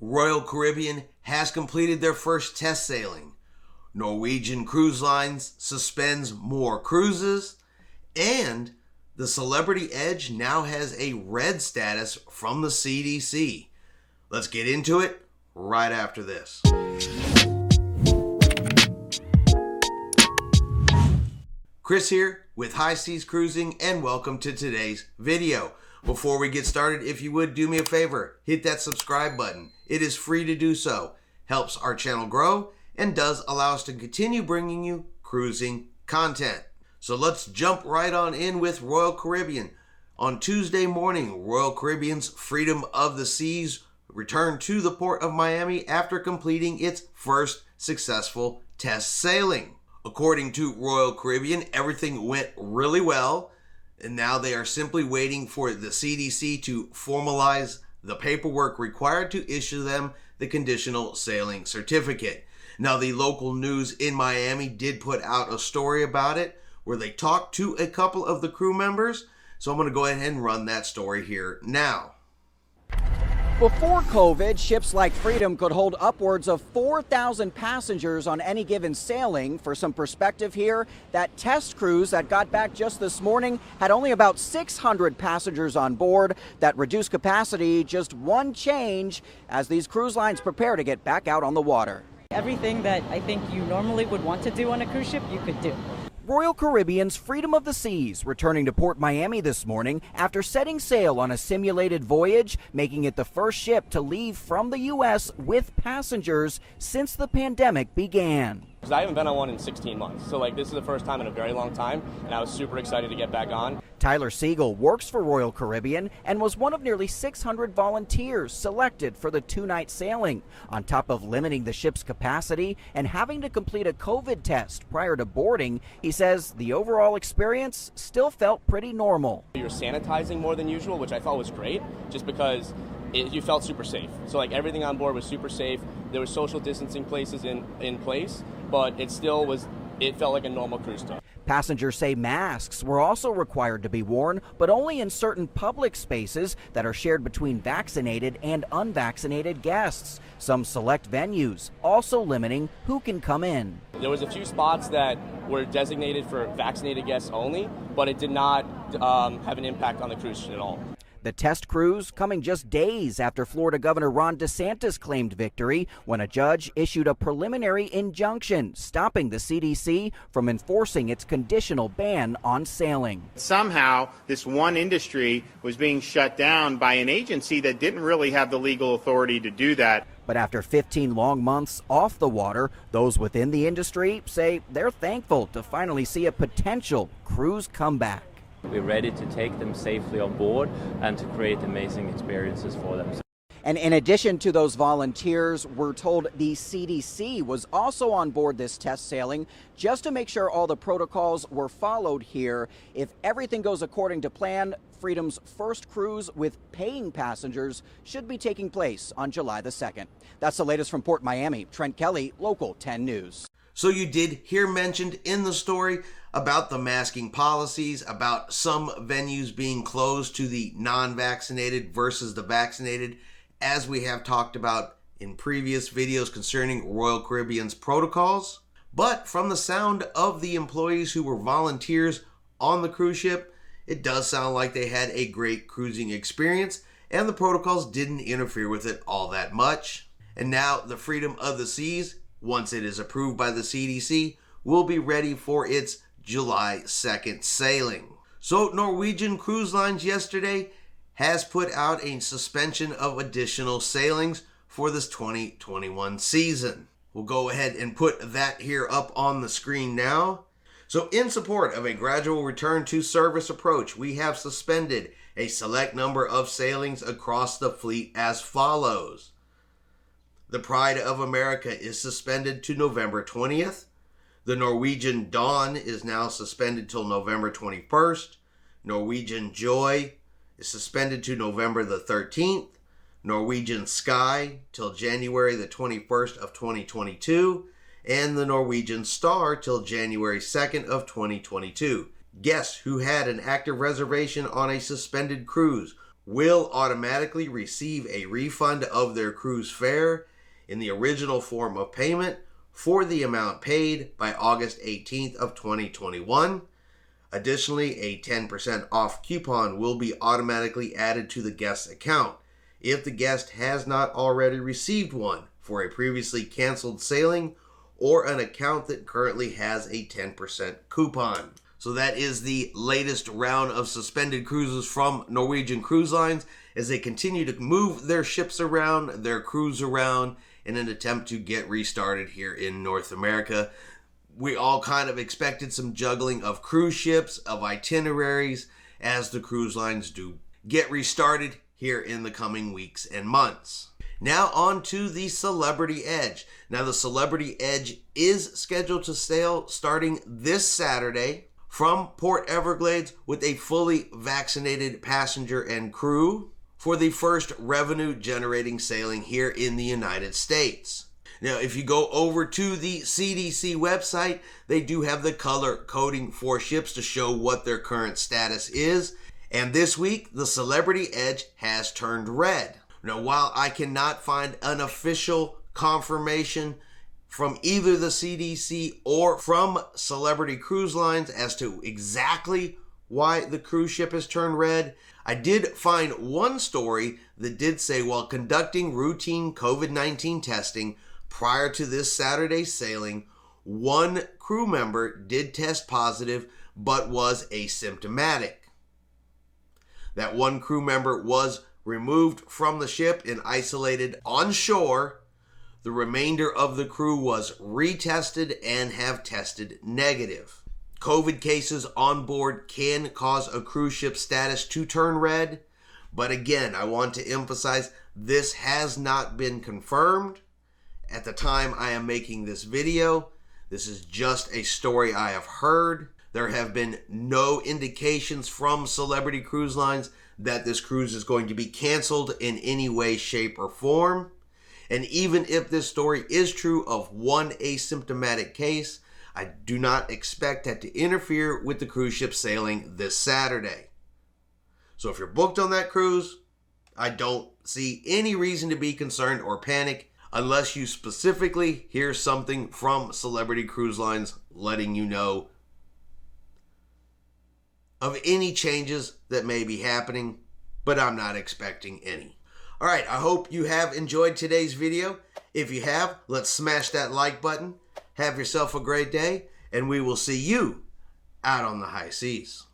Royal Caribbean has completed their first test sailing. Norwegian Cruise Lines suspends more cruises. And the Celebrity Edge now has a red status from the CDC. Let's get into it right after this. Chris here with High Seas Cruising, and welcome to today's video. Before we get started, if you would do me a favor, hit that subscribe button. It is free to do so, helps our channel grow, and does allow us to continue bringing you cruising content. So let's jump right on in with Royal Caribbean. On Tuesday morning, Royal Caribbean's Freedom of the Seas returned to the port of Miami after completing its first successful test sailing. According to Royal Caribbean, everything went really well, and now they are simply waiting for the CDC to formalize the paperwork required to issue them the conditional sailing certificate. Now, the local news in Miami did put out a story about it where they talked to a couple of the crew members, so I'm going to go ahead and run that story here now. Before COVID, ships like Freedom could hold upwards of 4,000 passengers on any given sailing. For some perspective here, that test cruise that got back just this morning had only about 600 passengers on board. That reduced capacity, just one change as these cruise lines prepare to get back out on the water. Everything that I think you normally would want to do on a cruise ship, you could do. Royal Caribbean's Freedom of the Seas returning to Port Miami this morning after setting sail on a simulated voyage, making it the first ship to leave from the U.S. with passengers since the pandemic began. I haven't been on one in 16 months, so this is the first time in a very long time, and I was super excited to get back on. Tyler Siegel works for Royal Caribbean and was one of nearly 600 volunteers selected for the two-night sailing. On top of limiting the ship's capacity and having to complete a COVID test prior to boarding, he says the overall experience still felt pretty normal. You're sanitizing more than usual, which I thought was great, just because you felt super safe. So everything on board was super safe. There were social distancing places in place, but it felt like a normal cruise day. Passengers say masks were also required to be worn, but only in certain public spaces that are shared between vaccinated and unvaccinated guests. Some select venues also limiting who can come in. There was a few spots that were designated for vaccinated guests only, but it did not have an impact on the cruise at all. The test cruise coming just days after Florida Governor Ron DeSantis claimed victory when a judge issued a preliminary injunction stopping the CDC from enforcing its conditional ban on sailing. Somehow, this one industry was being shut down by an agency that didn't really have the legal authority to do that. But after 15 long months off the water, those within the industry say they're thankful to finally see a potential cruise comeback. We're ready to take them safely on board and to create amazing experiences for them. And in addition to those volunteers, we're told the CDC was also on board this test sailing just to make sure all the protocols were followed here. If everything goes according to plan, Freedom's first cruise with paying passengers should be taking place on July the 2nd. That's the latest from Port Miami. Trent Kelly, Local 10 News. So you did hear mentioned in the story about the masking policies, about some venues being closed to the non-vaccinated versus the vaccinated, as we have talked about in previous videos concerning Royal Caribbean's protocols. But from the sound of the employees who were volunteers on the cruise ship, it does sound like they had a great cruising experience, and the protocols didn't interfere with it all that much. And now the Freedom of the Seas, once it is approved by the CDC, will be ready for its July 2nd sailing. So Norwegian Cruise Lines yesterday has put out a suspension of additional sailings for this 2021 season. We'll go ahead and put that here up on the screen now. So in support of a gradual return to service approach, we have suspended a select number of sailings across the fleet as follows. The Pride of America is suspended to November 20th. The Norwegian Dawn is now suspended till November 21st. Norwegian Joy is suspended to November the 13th. Norwegian Sky till January the 21st of 2022. And the Norwegian Star till January 2nd of 2022. Guests who had an active reservation on a suspended cruise will automatically receive a refund of their cruise fare in the original form of payment for the amount paid by August 18th of 2021. Additionally, a 10% off coupon will be automatically added to the guest's account if the guest has not already received one for a previously canceled sailing or an account that currently has a 10% coupon. So that is the latest round of suspended cruises from Norwegian Cruise Lines as they continue to move their ships around, their crews around, in an attempt to get restarted here in North America. We all kind of expected some juggling of cruise ships, of itineraries, as the cruise lines do get restarted here in the coming weeks and months. Now on to the Celebrity Edge. Now the Celebrity Edge is scheduled to sail starting this Saturday from Port Everglades with a fully vaccinated passenger and crew for the first revenue-generating sailing here in the United States. Now, if you go over to the CDC website, they do have the color coding for ships to show what their current status is. And this week, the Celebrity Edge has turned red. Now, while I cannot find an official confirmation from either the CDC or from Celebrity Cruise Lines as to exactly why the cruise ship has turned red, I did find one story that did say while conducting routine COVID-19 testing prior to this Saturday's sailing, one crew member did test positive but was asymptomatic. That one crew member was removed from the ship and isolated on shore. The remainder of the crew was retested and have tested negative. COVID cases on board can cause a cruise ship status to turn red, but again, I want to emphasize this has not been confirmed. At the time I am making this video, this is just a story I have heard. There have been no indications from Celebrity Cruise Lines that this cruise is going to be canceled in any way, shape, or form. And even if this story is true of one asymptomatic case, I do not expect that to interfere with the cruise ship sailing this Saturday. So if you're booked on that cruise, I don't see any reason to be concerned or panic unless you specifically hear something from Celebrity Cruise Lines letting you know of any changes that may be happening, but I'm not expecting any. All right, I hope you have enjoyed today's video. If you have, let's smash that like button. Have yourself a great day, and we will see you out on the high seas.